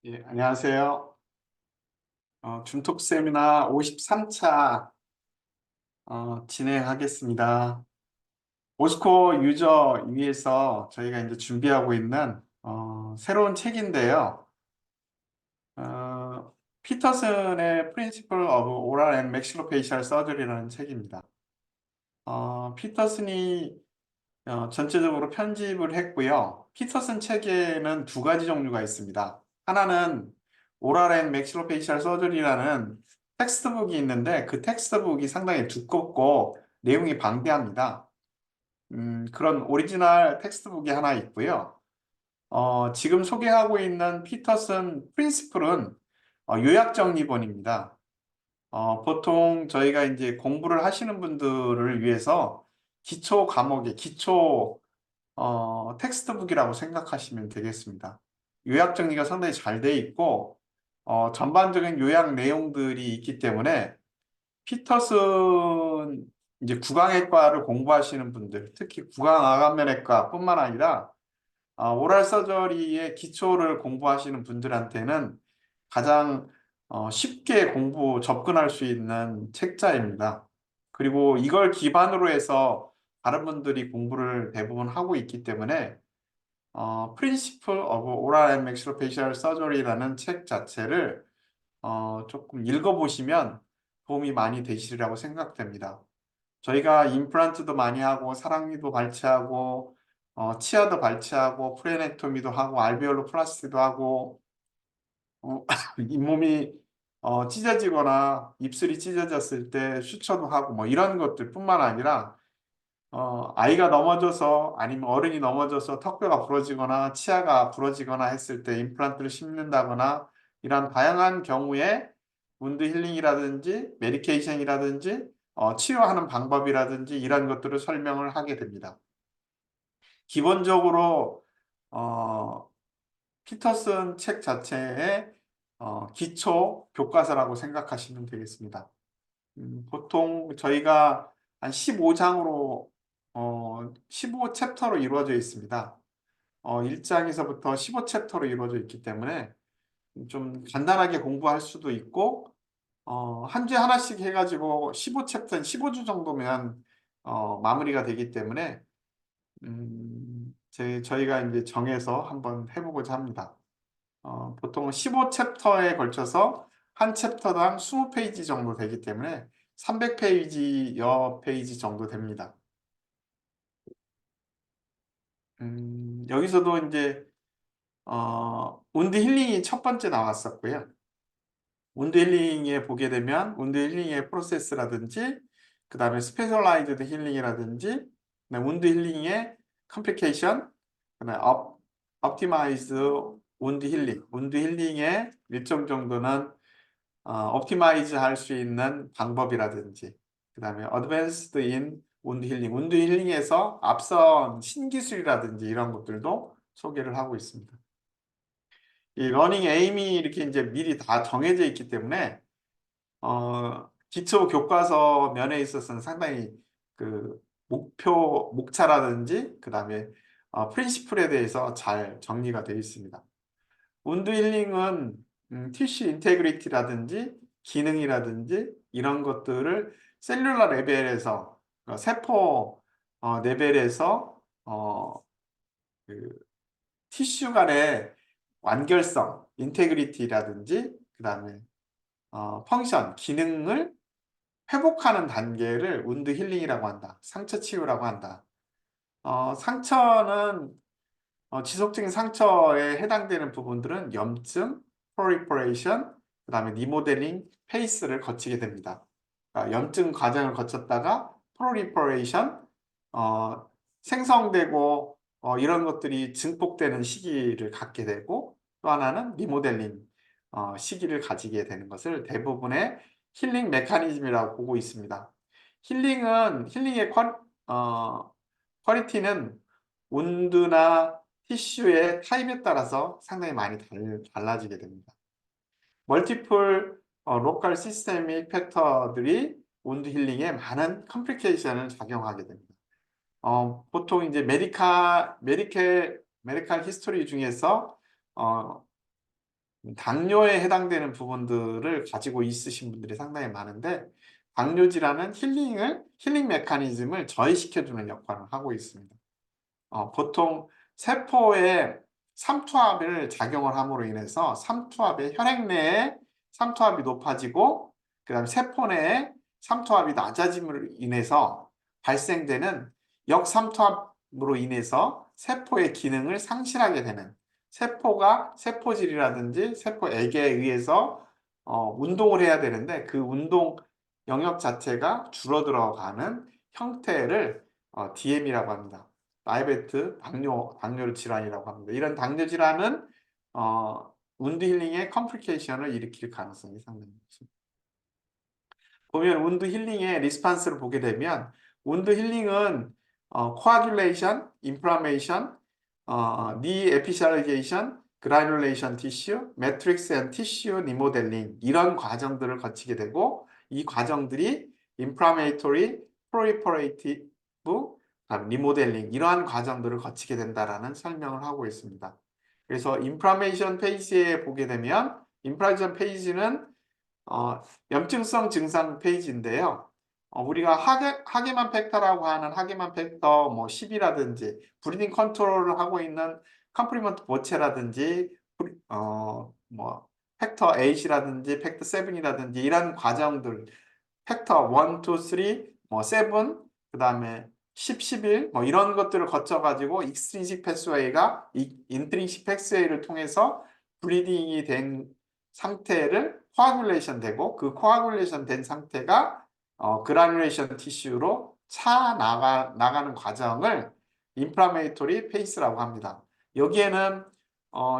예, 안녕하세요. 중톡 세미나 53차 진행하겠습니다. 오스코 유저 위에서 저희가 이제 준비하고 있는 새로운 책인데요. 어, 피터슨의 Principle of Oral and Maxillofacial Surgery라는 책입니다. 피터슨이 전체적으로 편집을 했고요. 피터슨 책에는 두 가지 종류가 있습니다. 하나는 오랄 앤 맥시로페이셜 서저리라는 텍스트북이 있는데 그 텍스트북이 상당히 두껍고 내용이 방대합니다. 그런 오리지널 텍스트북이 하나 있고요. 지금 소개하고 있는 피터슨 프린시플은 요약 정리본입니다. 보통 저희가 이제 공부를 하시는 분들을 위해서 기초 과목의 기초 텍스트북이라고 생각하시면 되겠습니다. 요약 정리가 상당히 잘 돼 있고, 전반적인 요약 내용들이 있기 때문에 피터슨 이제 구강외과를 공부하시는 분들, 특히 구강암면외과뿐만 아니라 오랄 서저리의 기초를 공부하시는 분들한테는 가장 쉽게 접근할 수 있는 책자입니다. 그리고 이걸 기반으로 해서 다른 분들이 공부를 대부분 하고 있기 때문에 Principle of Oral and Maxillofacial Surgery라는 책 자체를 조금 읽어보시면 도움이 많이 되시리라고 생각됩니다. 저희가 임플란트도 많이 하고 사랑니도 발치하고 치아도 발치하고 프레넥토미도 하고 알베올로 플라스티도 하고 잇몸이 찢어지거나 입술이 찢어졌을 때 수처도 하고 뭐 이런 것들뿐만 아니라 아이가 넘어져서 아니면 어른이 넘어져서 턱뼈가 부러지거나 치아가 부러지거나 했을 때 임플란트를 심는다거나 이런 다양한 경우에 운드 힐링이라든지 메디케이션이라든지 치료하는 방법이라든지 이런 것들을 설명을 하게 됩니다. 기본적으로 어, 피터슨 책 자체의 기초 교과서라고 생각하시면 되겠습니다. 보통 저희가 한 15장으로 15챕터로 이루어져 있습니다. 1장에서부터 15챕터로 이루어져 있기 때문에 좀 간단하게 공부할 수도 있고 한 주에 하나씩 해가지고 15챕터, 15주 정도면 마무리가 되기 때문에 저희가 이제 정해서 한번 해보고자 합니다. 보통 15챕터에 걸쳐서 한 챕터당 20페이지 정도 되기 때문에 300페이지여 페이지 정도 됩니다. 여기서도 이제 운드 힐링이 첫 번째 나왔었고요. 운드 힐링에 보게 되면 운드 힐링의 프로세스라든지 그 다음에 스페셜라이즈드 힐링이라든지 운드 힐링의 컴플리케이션 그다음에 옵티마이즈 운드 힐링 운드 힐링의 일정 정도는 옵티마이즈 할 수 있는 방법이라든지 그 다음에 어드밴스드 인 운드 힐링 운드 힐링에서 앞선 신기술이라든지 이런 것들도 소개를 하고 있습니다. 이 러닝 에임이 이렇게 이제 미리 다 정해져 있기 때문에 기초 교과서 면에 있어서는 상당히 그 목차라든지 그 다음에 프린시플에 대해서 잘 정리가 되어 있습니다. 운드 힐링은 티슈 인테그리티라든지 기능이라든지 이런 것들을 셀룰러 레벨에서 세포 레벨에서 그 티슈 간의 완결성, 인테그리티라든지 그 다음에 펑션, 기능을 회복하는 단계를 운드 힐링이라고 한다. 상처 치유라고 한다. 상처는 지속적인 상처에 해당되는 부분들은 염증, 프로리퍼레이션, 그 다음에 리모델링 페이스를 거치게 됩니다. 그러니까 염증 과정을 거쳤다가 프로리퍼레이션, 생성되고 이런 것들이 증폭되는 시기를 갖게 되고 또 하나는 리모델링 시기를 가지게 되는 것을 대부분의 힐링 메커니즘이라고 보고 있습니다. 힐링의 퀄리티는 운드나 티슈의 타입에 따라서 상당히 많이 달라지게 됩니다. 멀티플 로컬 시스테믹 팩터들이 운드 힐링에 많은 컴플리케이션을 작용하게 됩니다. 보통 이제 메디칼 히스토리 중에서 당뇨에 해당되는 부분들을 가지고 있으신 분들이 상당히 많은데 당뇨 질환은 힐링 메커니즘을 저해시켜주는 역할을 하고 있습니다. 보통 세포에 삼투압을 작용을 함으로 인해서 삼투압의 혈액 내에 삼투압이 높아지고 그다음에 세포 내에 삼투압이 낮아짐으로 인해서 발생되는 역삼투압으로 인해서 세포의 기능을 상실하게 되는 세포가 세포질이라든지 세포액에 의해서 운동을 해야 되는데 그 운동 영역 자체가 줄어들어가는 형태를 DM이라고 합니다. 다이베트 당뇨 질환이라고 합니다. 이런 당뇨 질환은 운드 힐링의 컴플리케이션을 일으킬 가능성이 상당히 높습니다. 보면 운드 힐링의 리스판스를 보게 되면 운드 힐링은 코아듈레이션, 인플라메이션, 니 에피셜리제이션, 그라뉴레이션 티슈, 매트릭스 앤 티슈 리모델링 이런 과정들을 거치게 되고 이 과정들이 인플라메이토리, 프로리퍼레이티브, 리모델링 이러한 과정들을 거치게 된다라는 설명을 하고 있습니다. 그래서 인플라메이션 페이지에 보게 되면 인플라메이션 페이지는 염증성 증상 페이지인데요. 우리가 하게만 팩터라고 하는 하게만 팩터 뭐 10이라든지 브리딩 컨트롤을 하고 있는 컴플리먼트 보체라든지 뭐 팩터 8이라든지 팩터 7이라든지 이런 과정들 팩터 1, 2, 3, 뭐 7, 그다음에 10, 11, 뭐 이런 것들을 거쳐 가지고 익스트린식 패스웨이가 인트린식 패스웨이를 통해서 브리딩이 된 상태를 코아듈레이션 되고 그 코아듈레이션 된 상태가 그라뉴레이션 티슈로 나가는 과정을 인플라메이토리 페이스라고 합니다. 여기에는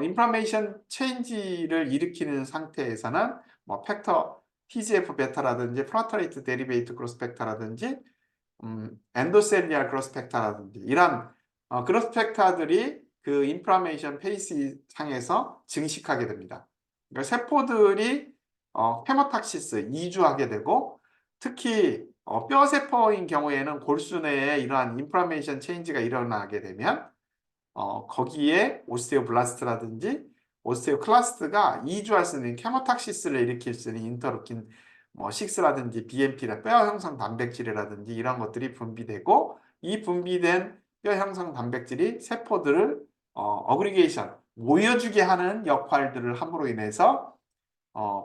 인플라메이션 체인지를 일으키는 상태에서는 뭐 팩터 TGF 베타라든지 프라터레이트 데리베이트 그로스펙타라든지 엔도셀리아 그로스펙타라든지 이런 그로스펙타들이 그 인플라메이션 페이스 상에서 증식하게 됩니다. 그러니까 세포들이 헤모탁시스 이주하게 되고 특히 뼈세포인 경우에는 골수 내에 이러한 인플라메이션 체인지가 일어나게 되면 거기에 오스테오블라스트라든지 오스테오클라스트가 이주할 수 있는 케모탁시스를 일으킬 수 있는 인터루킨 뭐 6라든지 BMP라 뼈 형성 단백질이라든지 이런 것들이 분비되고 이 분비된 뼈 형성 단백질이 세포들을 어그리게이션 모여주게 하는 역할들을 함으로 인해서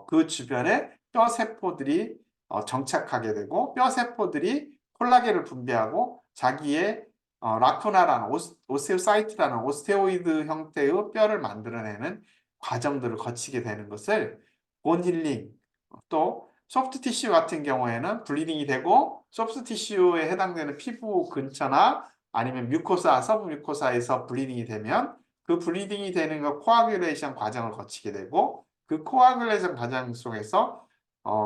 그 주변에 뼈 세포들이 정착하게 되고 뼈 세포들이 콜라겐을 분비하고 자기의 라쿠나라는 오스테오사이트라는 오스테오이드 형태의 뼈를 만들어내는 과정들을 거치게 되는 것을 본 힐링 또 소프트 티슈 같은 경우에는 블리딩이 되고 소프트 티슈에 해당되는 피부 근처나 아니면 뮤코사, 서브 뮤코사에서 블리딩이 되면 그 블리딩이 되는 거 코아듈레이션 과정을 거치게 되고 그 코아듈레이션 과정 속에서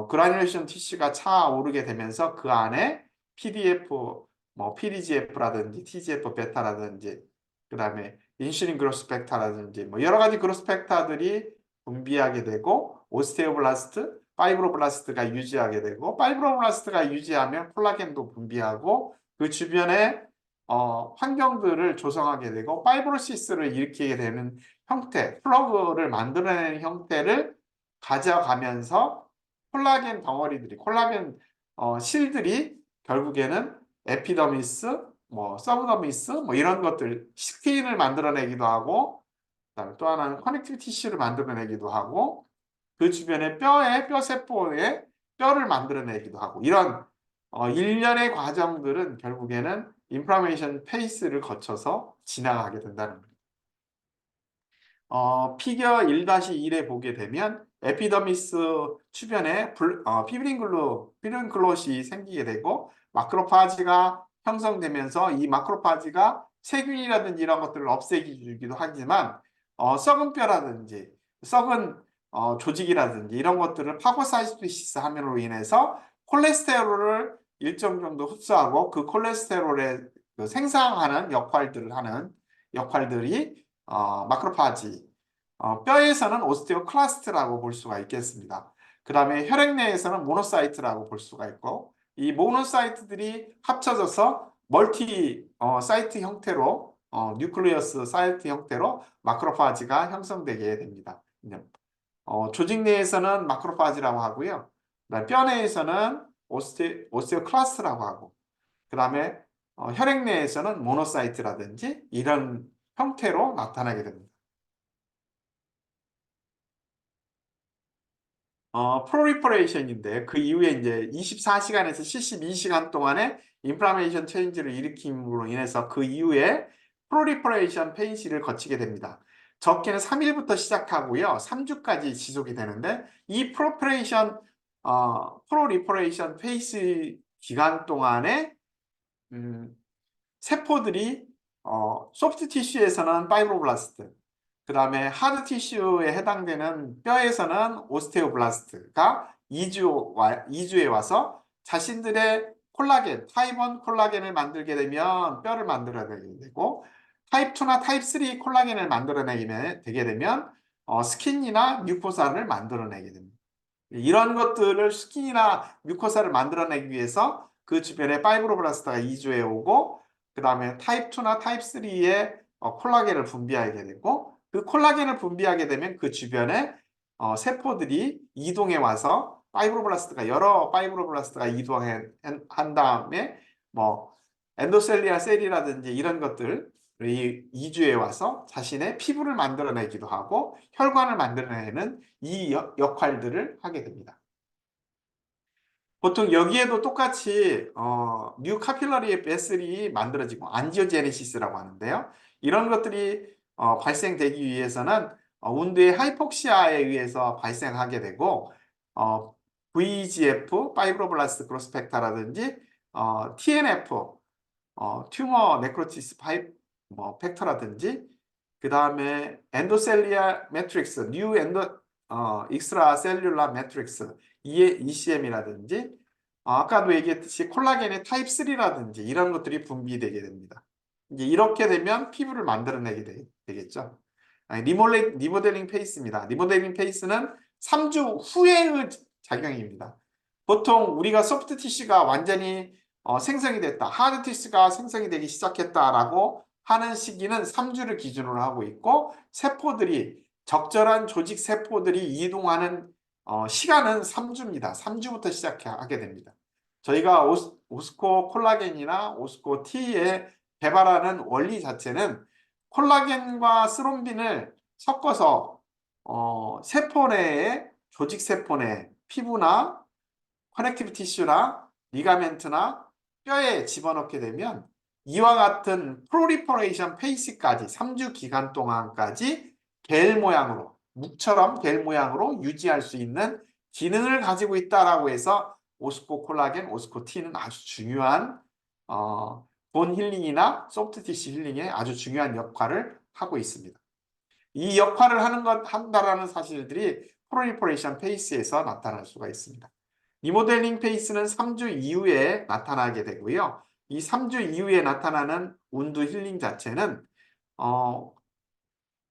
그라뉴레이션 티슈가 차오르게 되면서 그 안에 PDF, 뭐 PDGF라든지 TGF 베타라든지 그 다음에 인슐린 그로스펙타라든지 뭐 여러 가지 그로스펙타들이 분비하게 되고 오스테오블라스트, 파이브로블라스트가 유지하게 되고 파이브로블라스트가 유지하면 콜라겐도 분비하고 그 주변에 환경들을 조성하게 되고 파이브로시스를 일으키게 되는 형태, 플러그를 만들어내는 형태를 가져가면서 콜라겐 덩어리들이, 콜라겐 실들이 결국에는 에피더미스, 뭐 서브더미스, 뭐 이런 것들, 스킨을 만들어내기도 하고, 그다음에 또 하나는 커넥티브 티슈를 만들어내기도 하고, 그 주변에 뼈세포에 뼈를 만들어내기도 하고, 이런 일련의 과정들은 결국에는 인플라메이션 페이스를 거쳐서 지나가게 된다는 겁니다. 피겨 1-1에 보게 되면 에피더미스 주변에 피브린글롯이 생기게 되고 마크로파지가 형성되면서 이 마크로파지가 세균이라든지 이런 것들을 없애주기도 하지만 썩은 뼈라든지 썩은 조직이라든지 이런 것들을 파고사이토시스 함으로 인해서 콜레스테롤을 일정 정도 흡수하고 그 콜레스테롤의 그 생산하는 역할들이 마크로파지, 뼈에서는 오스테오클라스트라고 볼 수가 있겠습니다. 그 다음에 혈액 내에서는 모노사이트라고 볼 수가 있고 이 모노사이트들이 합쳐져서 멀티 사이트 형태로 뉴클리어스 사이트 형태로 마크로파지가 형성되게 됩니다. 조직 내에서는 마크로파지라고 하고요. 그다음에 뼈 내에서는 오스테오클라스트라고 하고, 그 다음에 혈액 내에서는 모노사이트라든지 이런 형태로 나타나게 됩니다. 프로리퍼레이션인데 그 이후에 이제 24시간에서 72시간 동안에 인플라메이션 체인지를 일으킴으로 인해서 그 이후에 프로리퍼레이션 페이지를 거치게 됩니다. 적게는 3일부터 시작하고요. 3주까지 지속이 되는데 이 프로리퍼레이션 페이스 기간 동안에 음, 세포들이 소프트 티슈에서는 파이브로블라스트, 그 다음에 하드 티슈에 해당되는 뼈에서는 오스테오블라스트가 이주에 와서 자신들의 콜라겐, 타입 1 콜라겐을 만들게 되면 뼈를 만들어내게 되고, 타입 2나 타입 3 콜라겐을 만들어내게 되게 되면 스킨이나 뮤코사를 만들어내게 됩니다. 이런 것들을 스킨이나 뮤코사를 만들어내기 위해서 그 주변에 파이브로블라스트가 이주해 오고, 그 다음에 타입 2나 타입 3의 콜라겐을 분비하게 되고, 그 콜라겐을 분비하게 되면 그 주변에 세포들이 이동해 와서 여러 파이브로블라스트가 이동한 다음에 뭐 엔도셀리아 셀이라든지 이런 것들이 이주해 와서 자신의 피부를 만들어내기도 하고 혈관을 만들어내는 이 역할들을 하게 됩니다. 보통 여기에도 똑같이 뉴 카필러리 베슬이 만들어지고 안지오제네시스라고 하는데요. 이런 것들이 발생되기 위해서는 운드의 하이폭시아에 의해서 발생하게 되고 VEGF, 파이브로블라스트 그로스펙터라든지 TNF, 튜머 네크로티스 팩터라든지 그 다음에 엔도셀리아 매트릭스, 뉴 익스트라 셀룰라 매트릭스, ECM이라든지 아까도 얘기했듯이 콜라겐의 타입 3라든지 이런 것들이 분비되게 됩니다. 이제 이렇게 되면 피부를 만들어내게 되겠죠. 리모델링 페이스입니다. 리모델링 페이스는 3주 후의 작용입니다. 보통 우리가 소프트 티슈가 완전히 생성이 됐다, 하드 티슈가 생성이 되기 시작했다라고 하는 시기는 3주를 기준으로 하고 있고, 적절한 조직 세포들이 이동하는 시간은 3주입니다. 3주부터 시작하게 됩니다. 저희가 오스코 콜라겐이나 오스코 T에 개발하는 원리 자체는 콜라겐과 스롬빈을 섞어서 세포 내에 조직 세포 내 피부나 커넥티브 티슈나 리가멘트나 뼈에 집어넣게 되면 이와 같은 프로리퍼레이션 페이스까지 3주 기간 동안까지 묵처럼 겔 모양으로 유지할 수 있는 기능을 가지고 있다라고 해서 오스코 콜라겐, 오스코 T는 아주 중요한 본 힐링이나 소프트 티슈 힐링에 아주 중요한 역할을 하고 있습니다. 이 역할을 한다라는 사실들이 프로리퍼레이션 페이스에서 나타날 수가 있습니다. 리모델링 페이스는 3주 이후에 나타나게 되고요. 이 3주 이후에 나타나는 운드 힐링 자체는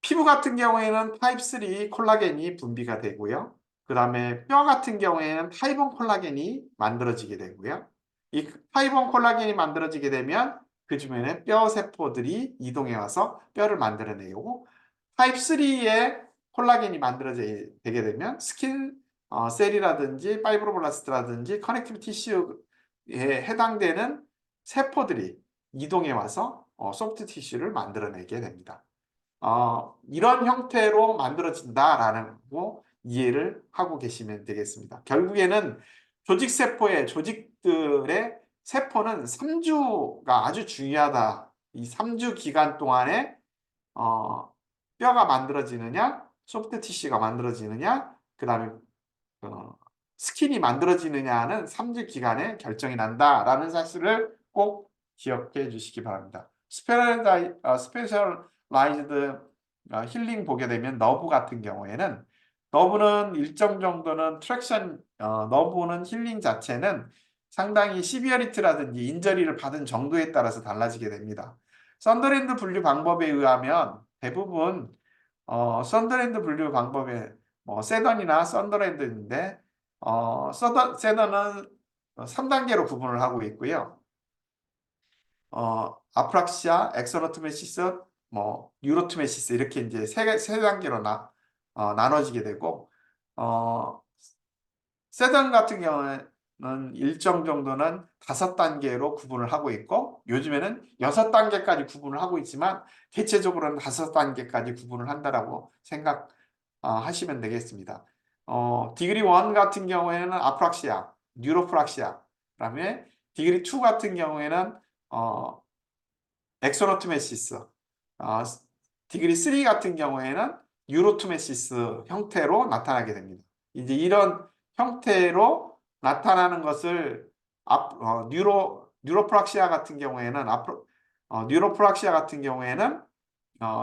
피부 같은 경우에는 타입 3 콜라겐이 분비가 되고요. 그 다음에 뼈 같은 경우에는 타입 1 콜라겐이 만들어지게 되고요. 이 타입 1 콜라겐이 만들어지게 되면 그 주변에 뼈 세포들이 이동해 와서 뼈를 만들어내고, 타입 3의 콜라겐이 만들어지게 되면 스킨 셀이라든지 파이브로블라스트라든지 커넥티브 티슈에 해당되는 세포들이 이동해 와서 소프트 티슈를 만들어내게 됩니다. 이런 형태로 만들어진다라는 거 이해를 하고 계시면 되겠습니다. 결국에는 조직들의 세포는 3주가 아주 중요하다. 이 3주 기간 동안에 뼈가 만들어지느냐, 소프트 티슈가 만들어지느냐, 그 다음에 스킨이 만들어지느냐는 3주 기간에 결정이 난다라는 사실을 꼭 기억해 주시기 바랍니다. 스페셜라이즈드 힐링 보게 되면 너브 같은 경우에는 너브는 일정 정도는 너브는 힐링 자체는 상당히 시비어리티라든지 인저리를 받은 정도에 따라서 달라지게 됩니다. 썬더랜드 분류 방법에 의하면 대부분 썬더랜드 분류 방법에 세던이나 썬더랜드인데 세던은 3단계로 구분을 하고 있고요. 아프락시아, 엑소노트메시스, 유로트메시스 이렇게 이제 세 단계로 나눠지게 되고, 어, 세단 같은 경우에는 일정 정도는 5단계로 구분을 하고 있고 요즘에는 6단계까지 구분을 하고 있지만 대체적으로는 5단계까지 구분을 한다라고 생각하시면 되겠습니다. 디그리 1 같은 경우에는 아프락시아, 뉴로프락시아, 그다음에 디그리 2 같은 경우에는 어, 엑소노트메시스, 어, 디그리 3 같은 경우에는 유로투메시스 형태로 나타나게 됩니다. 이제 이런 형태로 나타나는 것을 뉴로프락시아 같은 경우에는 뉴로프락시아 같은 경우에는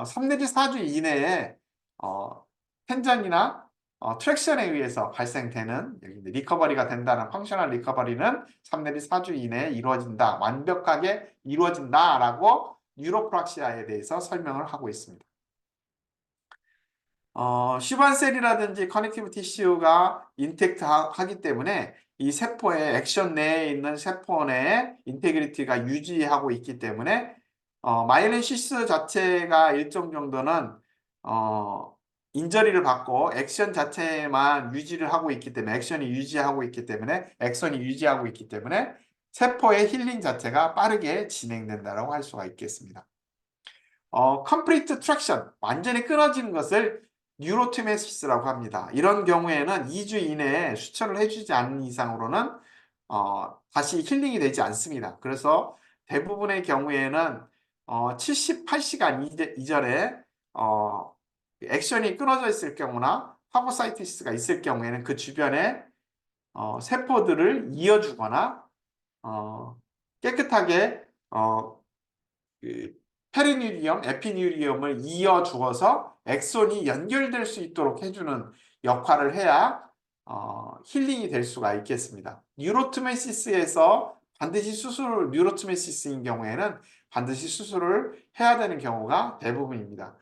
3 내지 4주 이내에 어, 텐전이나 트랙션에 의해서 발생되는 리커버리가 된다는 펑셔널 리커버리는 3 내지 4주 이내에 이루어진다. 완벽하게 이루어진다라고 뉴로프락시아에 대해서 설명을 하고 있습니다. 슈반셀이라든지 커넥티브 티슈가 인텍트 하기 때문에 이 세포의 액션 내에 있는 세포 내의 인테그리티가 유지하고 있기 때문에 마이elin 시스 자체가 일정 정도는 인저리를 받고 액션 자체만 유지를 하고 있기 때문에 액션이 유지하고 있기 때문에 세포의 힐링 자체가 빠르게 진행된다고 할 수가 있겠습니다. 컴플리트 트랙션, 완전히 끊어지는 것을 뉴로티메시스라고 합니다. 이런 경우에는 2주 이내에 수혈을 해주지 않는 이상으로는 다시 힐링이 되지 않습니다. 그래서 대부분의 경우에는 78시간 이전에 액션이 끊어져 있을 경우나 파고사이티스가 있을 경우에는 그 주변에 세포들을 이어주거나 깨끗하게 그 페리뉴리엄, 에피뉴리엄을 이어 주어서 엑손이 연결될 수 있도록 해주는 역할을 해야 힐링이 될 수가 있겠습니다. 뉴로트메시스에서 뉴로트메시스인 경우에는 반드시 수술을 해야 되는 경우가 대부분입니다.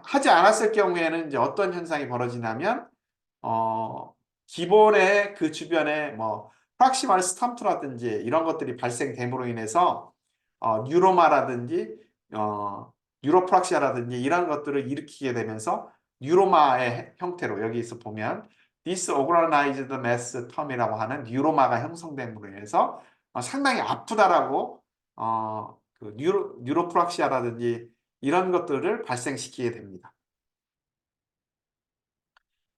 하지 않았을 경우에는 이제 어떤 현상이 벌어지냐면 기본의 그 주변에 뭐 프락시말 스탐프라든지 이런 것들이 발생됨으로 인해서 뉴로마라든지 뉴로프락시아라든지 이런 것들을 일으키게 되면서 뉴로마의 형태로 여기서 보면 disorganized mass term이라고 하는 뉴로마가 형성됨으로 인해서 상당히 아프다라고 그 뉴로프락시아라든지 이런 것들을 발생시키게 됩니다.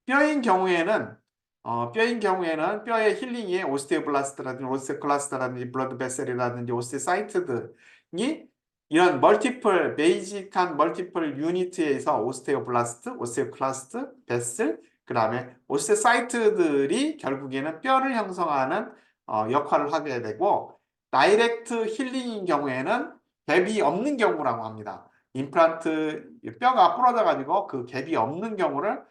뼈인 경우에는 뼈의 힐링이 오스테오블라스트라든지 오스테오클라스트라든지 블러드 베셀이라든지 오스테오사이트들이 이런 베이직한 멀티플 유니트에서 오스테오클라스트, 베셀, 그 다음에 오스테오사이트들이 결국에는 뼈를 형성하는 역할을 하게 되고 다이렉트 힐링인 경우에는 갭이 없는 경우라고 합니다. 임플란트 뼈가 부러져 가지고 그 갭이 없는 경우를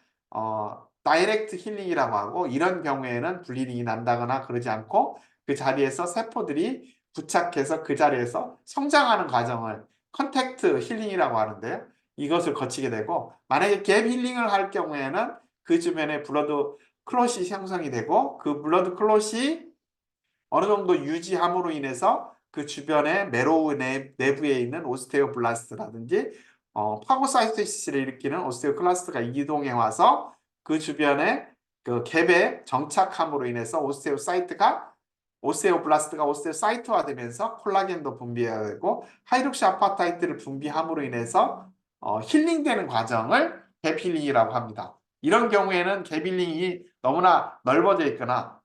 다이렉트 힐링이라고 하고 이런 경우에는 블리딩이 난다거나 그러지 않고 그 자리에서 세포들이 부착해서 그 자리에서 성장하는 과정을 컨택트 힐링이라고 하는데요. 이것을 거치게 되고 만약에 갭 힐링을 할 경우에는 그 주변에 블러드 클롯이 형성이 되고 그 블러드 클롯이 어느 정도 유지함으로 인해서 그 주변에 메로우 내부에 있는 오스테오블라스트라든지 파고사이토시스를 일으키는 오스테오클라스트가 이동해 와서 그 주변에 그 갭에 정착함으로 인해서 오스테오블라스트가 오스테오사이트화 되면서 콜라겐도 분비하고 하이룩시 아파타이트를 분비함으로 인해서 힐링되는 과정을 갭 힐링이라고 합니다. 이런 경우에는 갭 힐링이 너무나 넓어져 있거나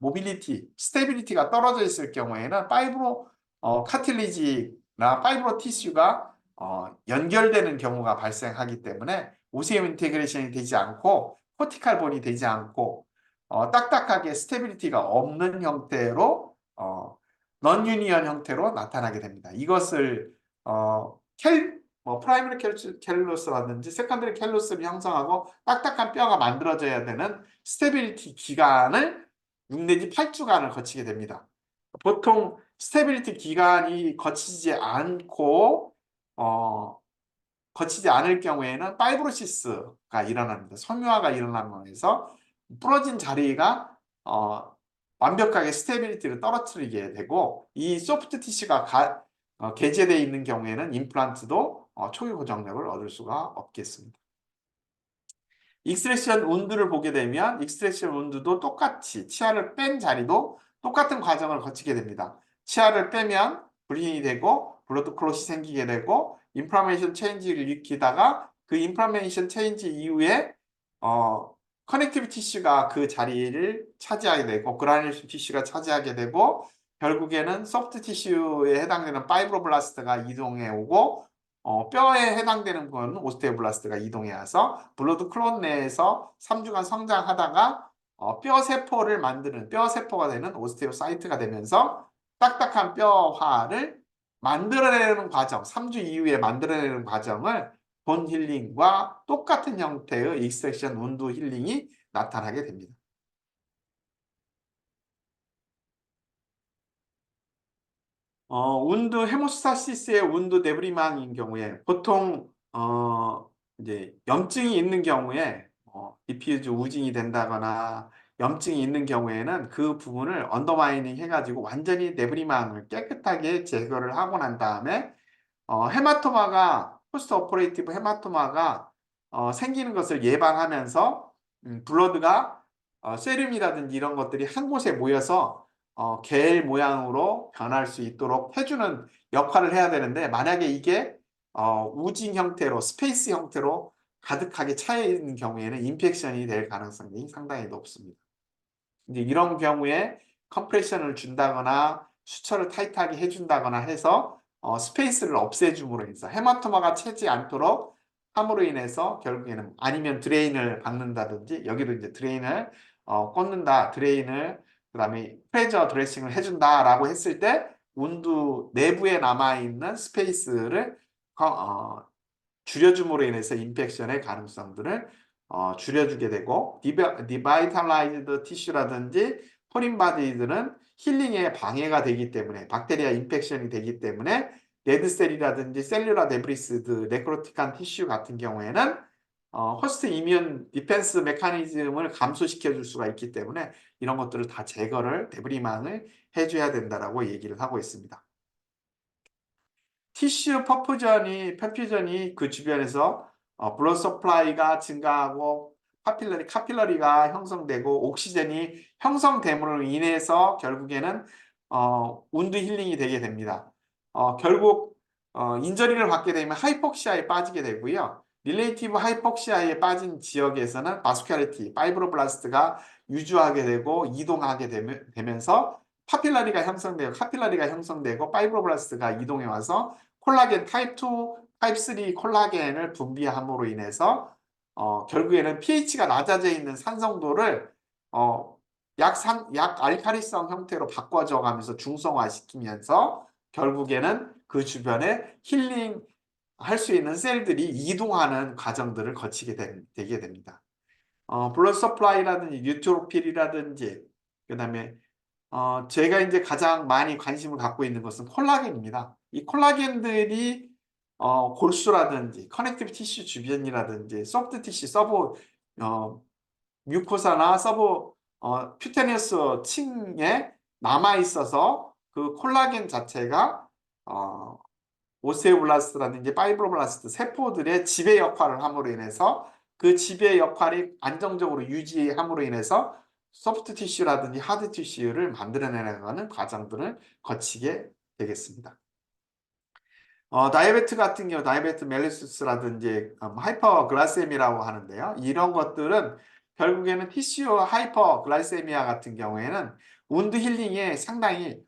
스테빌리티가 떨어져 있을 경우에는 카틸리지나 파이브로 티슈가 연결되는 경우가 발생하기 때문에 오세움 인테그레이션이 되지 않고 코티칼 본이 되지 않고 딱딱하게 스테빌리티가 없는 형태로 넌유니언 형태로 나타나게 됩니다. 이것을 프라이머리 캘루스라든지 세컨더리 캘루스를 형성하고 딱딱한 뼈가 만들어져야 되는 스테빌리티 기간을 6 내지 8주간을 거치게 됩니다. 보통 스테빌리티 기간이 거치지 않을 경우에는 파이브로시스가 일어납니다. 섬유화가 일어나면서 부러진 자리가 완벽하게 스테빌리티를 떨어뜨리게 되고 이 소프트 티슈가 개재되어 있는 경우에는 임플란트도 초기 고정력을 얻을 수가 없겠습니다. 익스트랙션 운드를 보게 되면 익스트랙션 운드도 똑같이 치아를 뺀 자리도 똑같은 과정을 거치게 됩니다. 치아를 빼면 불린이 되고 블러드 클롯이 생기게 되고 인플라메이션 체인지를 일으키다가 그 인플라메이션 체인지 이후에 커넥티브 티슈가 그 자리를 차지하게 되고 그라뉴레이션 티슈가 차지하게 되고 결국에는 소프트 티슈에 해당되는 파이브로블라스트가 이동해 오고 뼈에 해당되는 건 오스테오블라스트가 이동해 와서 블러드 클롯 내에서 3주간 성장하다가 뼈 세포를 만드는 뼈 세포가 되는 오스테오사이트가 되면서 딱딱한 뼈화를 만들어내는 과정, 3주 이후에 만들어내는 과정을 본 힐링과 똑같은 형태의 익스트랙션 운드 힐링이 나타나게 됩니다. 운드 헤모스타시스의 운드 데브리망인 경우에 보통 이제 염증이 있는 경우에 디퓨즈 우징이 된다거나 염증이 있는 경우에는 그 부분을 언더마이닝 해가지고 완전히 데브리망을 깨끗하게 제거를 하고 난 다음에 헤마토마가 포스트 오퍼레이티브 헤마토마가 생기는 것을 예방하면서 블러드가 세rum이라든지 이런 것들이 한 곳에 모여서 겔 모양으로 변할 수 있도록 해주는 역할을 해야 되는데 만약에 이게 우징 형태로 스페이스 형태로 가득하게 차 있는 경우에는 인펙션이 될 가능성이 상당히 높습니다. 이제 이런 경우에 컴프레션을 준다거나 수처를 타이트하게 해준다거나 해서 스페이스를 없애줌으로 해서 헤마토마가 채지 않도록 함으로 인해서 결국에는 아니면 드레인을 박는다든지 여기도 이제 드레인을 꽂는다 드레인을 그다음에 프레저 드레싱을 해준다라고 했을 때 운두 내부에 남아있는 스페이스를 줄여줌으로 인해서 인펙션의 가능성들을 줄여주게 되고 디바이탈라이즈드 티슈라든지 포린 바디들은 힐링에 방해가 되기 때문에 박테리아 인펙션이 되기 때문에 레드셀이라든지 셀룰라 데브리스드 네크로틱한 티슈 같은 경우에는 호스트 이뮨 디펜스 메커니즘을 감소시켜 줄 수가 있기 때문에 이런 것들을 다 제거를 데브리망을 해줘야 된다라고 얘기를 하고 있습니다. 티슈 퍼퓨전이 그 주변에서 블러드 서플라이가 증가하고 카필러리가 형성되고 옥시젠이 형성됨으로 인해서 결국에는 운드 힐링이 되게 됩니다. 결국 인저리를 받게 되면 하이폭시아에 빠지게 되고요. 릴레이티브 하이폭시아에 빠진 지역에서는 바스큘리티, 파이브로블라스트가 유주하게 되고 이동하게 되면서 카필러리가 형성되고 파이브로블라스트가 이동해 와서 콜라겐 타입 2, 타입 3 콜라겐을 분비함으로 인해서 결국에는 pH가 낮아져 있는 산성도를 약 알카리성 형태로 바꿔줘 가면서 중성화시키면서 결국에는 그 주변에 힐링 할 수 있는 셀들이 이동하는 과정들을 거치게 되게 됩니다. 블러드 서플라이라든지 뉴트로필이라든지 그다음에 제가 이제 가장 많이 관심을 갖고 있는 것은 콜라겐입니다. 이 콜라겐들이 골수라든지 커넥티브 티슈 주변이라든지 소프트 티슈 뮤코사나 큐테니어스 층에 남아 있어서 그 콜라겐 자체가 오세오블라스트라든지 파이브로블라스트 세포들의 지배 역할을 함으로 인해서 그 지배 역할이 안정적으로 유지함으로 인해서 소프트 티슈라든지 하드 티슈를 만들어내는 과정들을 거치게 되겠습니다. 다이아베트 같은 경우 다이아베트 멜리투스라든지 하이퍼글라세미라고 하는데요. 이런 것들은 결국에는 티슈 하이퍼글라세미아 같은 경우에는 운드 힐링에 상당히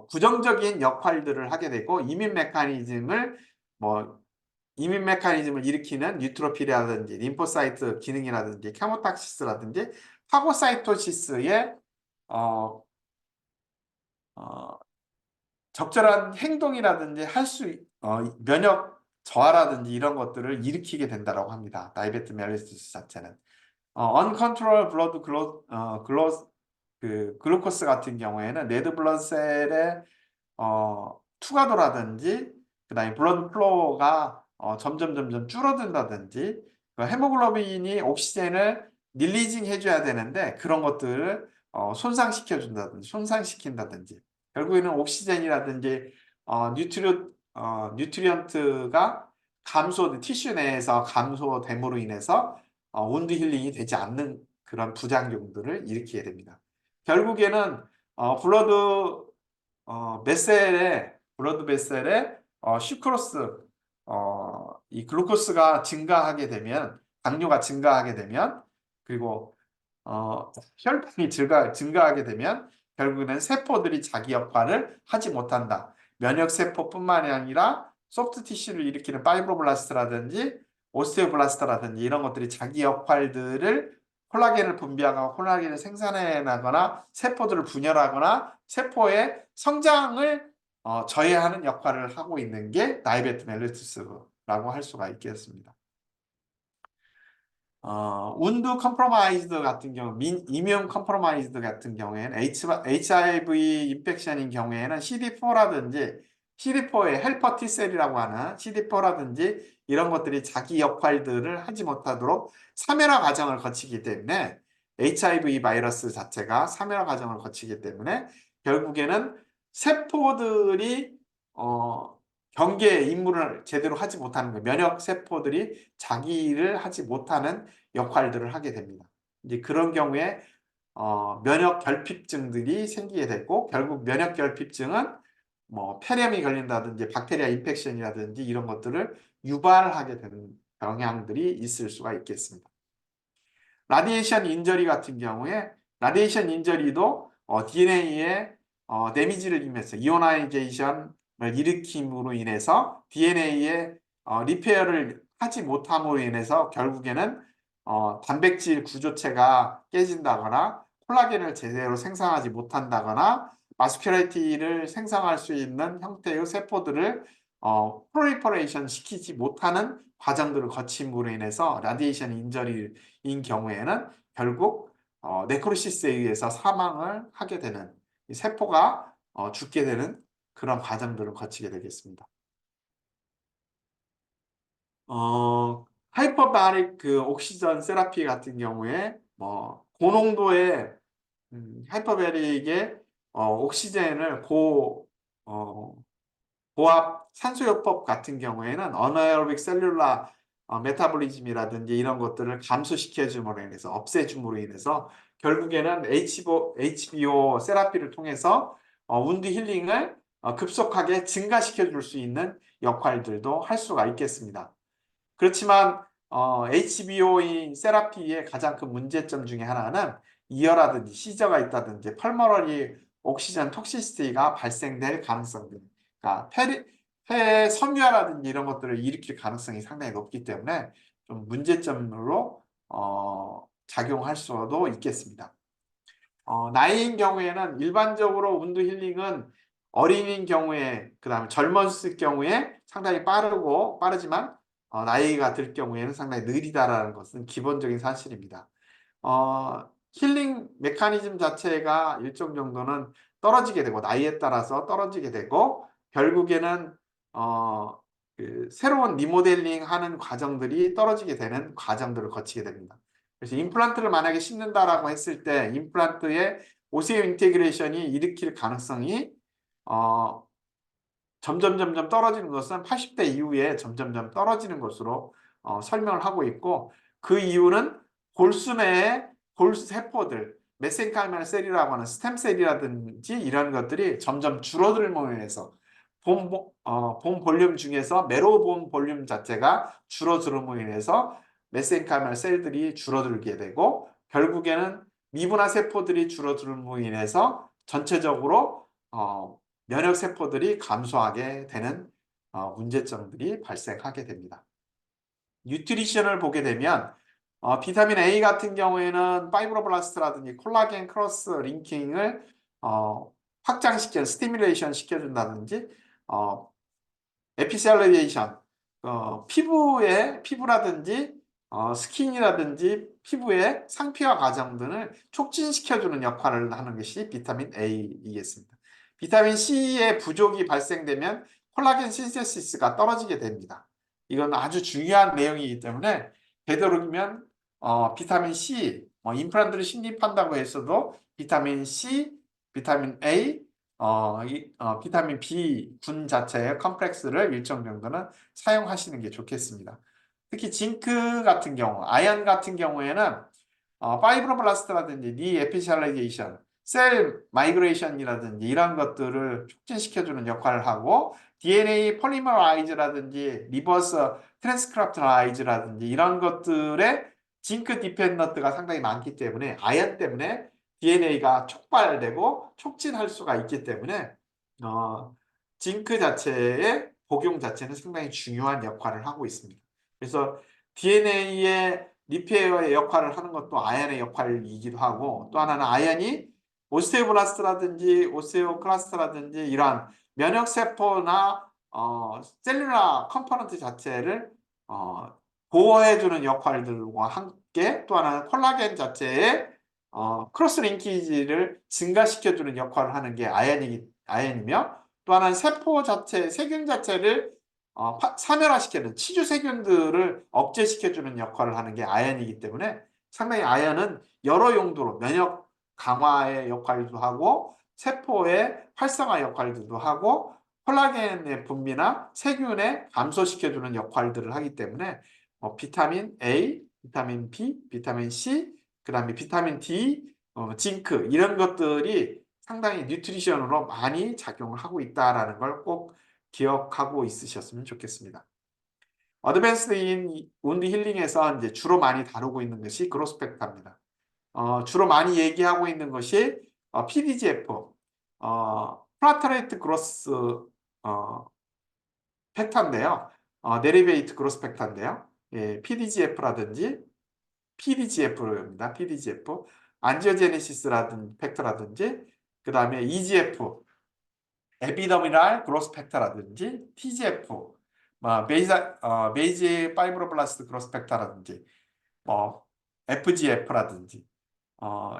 부정적인 역할들을 하게 되고 이민 메커니즘을 일으키는 뉴트로필이라든지 림포사이트 기능이라든지 케모탁시스라든지 파고사이토시스의 어, 어, 적절한 행동이라든지 면역 저하라든지 이런 것들을 일으키게 된다고 합니다. 다이베트 멜리투스 자체는 uncontrolled blood 글루코스 같은 경우에는 레드 블러드셀의 투과도라든지 그다음에 블러드 플로우가 점점 줄어든다든지 그 헤모글로빈이 옥시젠을 릴리징 해줘야 되는데 그런 것들을 손상시킨다든지 결국에는 옥시젠이라든지 뉴트리언트가 티슈 내에서 감소됨으로 인해서 운드 힐링이 되지 않는 그런 부작용들을 일으키게 됩니다. 결국에는 블러드 베셀에 슈크로스 이 글루코스가 증가하게 되면 당뇨가 증가하게 되면 그리고 혈당이 증가하게 되면 결국에는 세포들이 자기 역할을 하지 못한다. 면역세포뿐만이 아니라 소프트 티슈를 일으키는 파이브로블라스트라든지 오스테오블라스트라든지 이런 것들이 자기 역할들을 콜라겐을 분비하거나 콜라겐을 생산해 나거나 세포들을 분열하거나 세포의 성장을 저해하는 역할을 하고 있는 게 다이베트 멜리투스라고 할 수가 있겠습니다. 운드 컴프로마이즈드 같은 경우, 이뮨 컴프로마이즈드 같은 경우에는 HIV 인펙션인 경우에는 CD4라든지 CD4의 헬퍼 T셀이라고 하는 CD4라든지 이런 것들이 자기 역할들을 하지 못하도록 사멸화 과정을 거치기 때문에 HIV 바이러스 자체가 사멸화 과정을 거치기 때문에 결국에는 세포들이 경계의 임무를 제대로 하지 못하는 거예요. 면역 세포들이 자기 일을 하지 못하는 역할들을 하게 됩니다. 이제 그런 경우에 면역 결핍증들이 생기게 되고 결국 면역 결핍증은 뭐 폐렴이 걸린다든지 박테리아 인펙션이라든지 이런 것들을 유발하게 되는 영향들이 있을 수가 있겠습니다. 라디에이션 인저리 같은 경우에 라디에이션 인저리도 DNA에 데미지를 입혀서 이오나이제이션을 일으킴으로 인해서 DNA의 리페어를 하지 못함으로 인해서 결국에는 단백질 구조체가 깨진다거나 콜라겐을 제대로 생산하지 못한다거나 마스큘레이티를 생성할 수 있는 형태의 세포들을 프롤리퍼레이션 시키지 못하는 과정들을 거침으로 인해서 라디에이션 인저리인 경우에는 결국 네크로시스에 의해서 사망을 하게 되는 세포가 죽게 되는 그런 과정들을 거치게 되겠습니다. 하이퍼바릭 그 옥시전 세라피 같은 경우에 뭐 고농도의 하이퍼바릭의 옥시젠을 고압 산소요법 같은 경우에는 어나에로빅 셀룰라 메타볼리즘이라든지 이런 것들을 감소시켜줌으로 인해서 없애줌으로 인해서 결국에는 HBO 세라피를 통해서 운드 힐링을 급속하게 증가시켜 줄 수 있는 역할들도 할 수가 있겠습니다. 그렇지만 HBO인 세라피의 가장 큰 문제점 중에 하나는 이어라든지 시저가 있다든지 펄머너리 옥시전 톡시시티가 발생될 가능성들, 그러니까 폐 섬유화라든지 이런 것들을 일으킬 가능성이 상당히 높기 때문에 좀 문제점으로 작용할 수도 있겠습니다. 나이인 경우에는 일반적으로 운드 힐링은 어린인 경우에 그다음에 젊었을 경우에 상당히 빠르지만 나이가 들 경우에는 상당히 느리다라는 것은 기본적인 사실입니다. 힐링 메커니즘 자체가 일정 정도는 떨어지게 되고 나이에 따라서 떨어지게 되고 결국에는 새로운 리모델링 하는 과정들이 떨어지게 되는 과정들을 거치게 됩니다. 그래서 임플란트를 만약에 심는다라고 했을 때 임플란트의 오세오 인테그레이션이 일으킬 가능성이 점점 떨어지는 것은 80대 이후에 점점 떨어지는 것으로 설명을 하고 있고 그 이유는 골수 내의 골수 세포들 메센카이멀 셀이라고 하는 스템셀이라든지 이런 것들이 점점 줄어들므로 인해서 본 볼륨 중에서 메로본 볼륨 자체가 줄어들므로 인해서 메센카이멀 셀들이 줄어들게 되고 결국에는 미분화 세포들이 줄어들므로 인해서 전체적으로 면역 세포들이 감소하게 되는 문제점들이 발생하게 됩니다. 뉴트리션을 보게 되면 비타민 A 같은 경우에는 파이브로블라스트라든지 콜라겐 크로스 링킹을 스티뮬레이션 시켜준다든지 에피셀리에이션 피부라든지 스킨이라든지 피부의 상피화 과정들을 촉진시켜주는 역할을 하는 것이 비타민 A이겠습니다. 비타민 C의 부족이 발생되면 콜라겐 신세시스가 떨어지게 됩니다. 이건 아주 중요한 내용이기 때문에 되도록이면 비타민 C, 임플란트를 신입한다고 해서도 비타민 C, 비타민 A, 비타민 B 군 자체의 컴플렉스를 일정 정도는 사용하시는 게 좋겠습니다. 특히 징크 같은 경우, 아연 같은 경우에는 파이브로블라스트라든지 니 에피셜라이제이션, 셀 마이그레이션이라든지 이런 것들을 촉진시켜주는 역할을 하고 DNA 폴리머라이즈라든지 리버스 트랜스크립트라이즈라든지 이런 것들의 징크 디펜던트가 상당히 많기 때문에 아연 때문에 DNA가 촉발되고 촉진할 수가 있기 때문에 징크 자체의 복용 자체는 상당히 중요한 역할을 하고 있습니다. 그래서 DNA의 리페어의 역할을 하는 것도 아연의 역할이기도 하고 또 하나는 아연이 오스테오블라스트라든지 오스테오클라스트라든지 이러한 면역세포나 셀룰라 컴포넌트 자체를 보호해주는 역할들과 함께 또 하나는 콜라겐 자체의 크로스 링키지를 증가시켜주는 역할을 하는 게 아연이며 또 하나는 세포 자체, 세균 자체를 사멸화시키는 치주 세균들을 억제시켜주는 역할을 하는 게 아연이기 때문에 상당히 아연은 여러 용도로 면역 강화의 역할도 하고 세포의 활성화 역할들도 하고 콜라겐의 분비나 세균에 감소시켜주는 역할들을 하기 때문에 비타민 A, 비타민 B, 비타민 C, 그 다음에 비타민 D, 징크 이런 것들이 상당히 뉴트리션으로 많이 작용을 하고 있다는 걸 꼭 기억하고 있으셨으면 좋겠습니다. 어드밴스드 인 운드 힐링에서 이제 주로 많이 다루고 있는 것이 그로스펙터입니다. 주로 많이 얘기하고 있는 것이 PDGF, 프라터레이트 그로스 팩터인데요. 데리베이트 그로스 팩터인데요. 예, PDGF입니다. PDGF. 안지오제네시스라든지 팩터라든지 그 다음에 EGF, 에피더미널 그로스 팩터라든지 TGF, 메이지 파이브로블라스트 그로스 팩터라든지 FGF라든지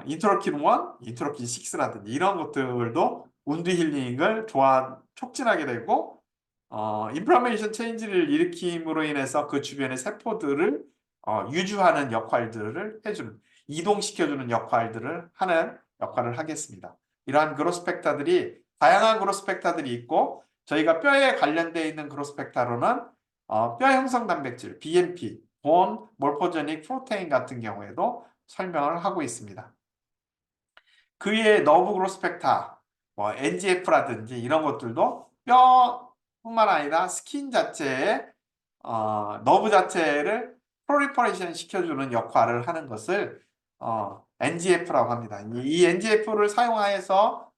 인터로킨 1, 인터로킨 6라든지 이런 것들도 운드 힐링을 촉진하게 되고 인플라메이션 체인지를 일으킴으로 인해서 그 주변의 세포들을 유주하는 역할들을 해주는 이동시켜주는 역할들을 하는 역할을 하겠습니다. 이러한 그로스펙터들이 다양한 그로스펙터들이 있고 저희가 뼈에 관련되어 있는 그로스펙터로는 뼈 형성 단백질 BMP, 본 몰포제닉 프로테인 같은 경우에도 설명을 하고 있습니다. 그 외에 너브 그로스펙터, NGF라든지 이런 것들도 뼈뿐만 아니라 스킨 자체에 너브 자체를 프로리퍼레이션 시켜주는 역할을 하는 것을 NGF라고 합니다. 이 NGF를 사용하여서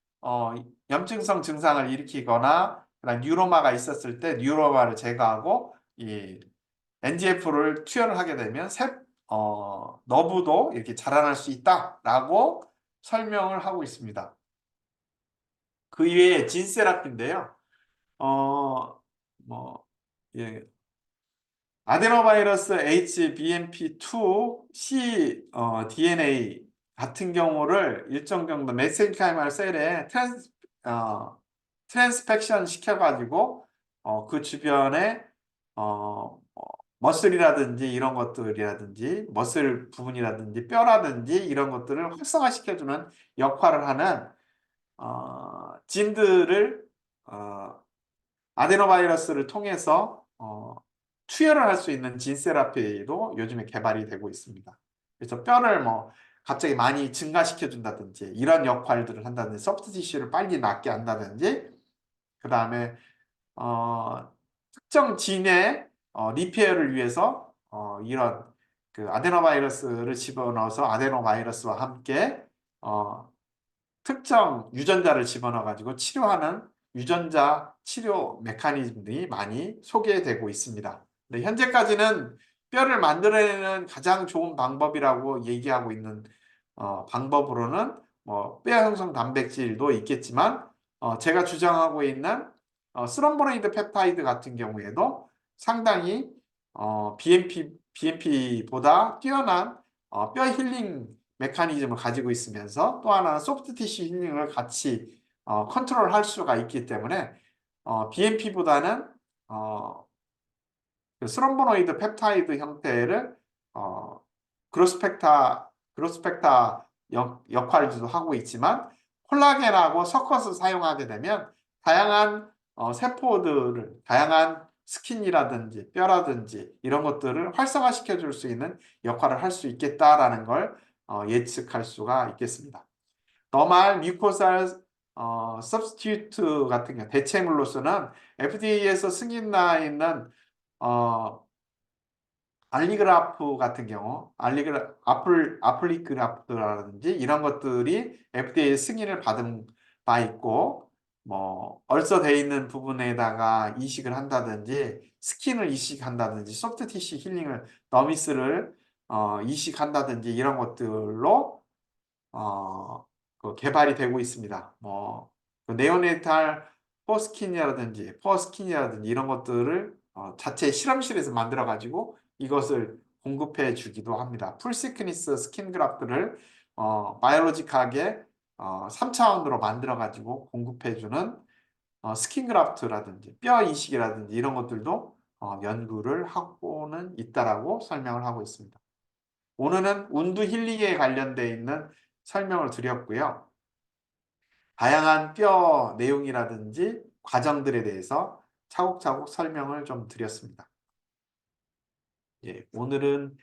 염증성 증상을 일으키거나 뉴로마가 있었을 때 뉴로마를 제거하고 이 NGF를 투여를 하게 되면 너브도 이렇게 자라날 수 있다라고 설명을 하고 있습니다. 그 이외에 진세라피인데요. 예, 아데노바이러스 HBMP2C DNA 같은 경우를 일정 정도 메센카이말 셀에 트랜스펙션 시켜가지고 그 주변에 머슬이라든지 이런 것들이라든지 머슬 부분이라든지 뼈라든지 이런 것들을 활성화시켜주는 역할을 하는 진들을 아데노바이러스를 통해서 투여를 할 수 있는 진 세라피도 요즘에 개발이 되고 있습니다. 그래서 뼈를 갑자기 많이 증가시켜준다든지 이런 역할들을 한다든지 소프트 티슈를 빨리 낫게 한다든지 그 다음에 특정 진의 리페어를 위해서 이런 그 아데노바이러스를 집어넣어서 아데노바이러스와 함께 특정 유전자를 집어넣어 가지고 치료하는 유전자 치료 메커니즘들이 많이 소개되고 있습니다. 네, 현재까지는 뼈를 만들어내는 가장 좋은 방법이라고 얘기하고 있는 방법으로는 뼈 형성 단백질도 있겠지만 제가 주장하고 있는 스럼보네이드 펩타이드 같은 경우에도 상당히 BMP보다 뛰어난 뼈 힐링 메커니즘을 가지고 있으면서 또 하나는 소프트 티슈 힐링을 같이 컨트롤할 수가 있기 때문에 BMP보다는 그 스럼보노이드 펩타이드 형태를 그로스펙타 역할도 하고 있지만 콜라겐하고 섞어서 사용하게 되면 다양한 세포들을 다양한 스킨이라든지 뼈라든지 이런 것들을 활성화시켜 줄 수 있는 역할을 할 수 있겠다라는 걸 예측할 수가 있겠습니다. 너말 뮤코살 서브스티튜트 같은 경우 대체물로서는 FDA에서 승인나 있는 어, 알리그라프 같은 경우 아플리그라프라든지 이런 것들이 FDA 승인을 받은 바 있고 뭐 얼서돼 있는 부분에다가 이식을 한다든지 스킨을 이식한다든지 소프트 티슈 힐링을 너미스를 이식한다든지 이런 것들로 그 개발이 되고 있습니다. 그 네오네이탈 포스킨이라든지 이런 것들을 자체 실험실에서 만들어 가지고 이것을 공급해 주기도 합니다. 풀시크니스 스킨 그라프트를 바이오로직하게 3차원으로 만들어 가지고 공급해 주는 스킨 그라프트라든지 뼈 이식이라든지 이런 것들도 연구를 하고는 있다라고 설명을 하고 있습니다. 오늘은 운두 힐링에 관련되어 있는 설명을 드렸고요. 다양한 뼈 내용이라든지 과정들에 대해서 차곡차곡 설명을 좀 드렸습니다. 예, 오늘은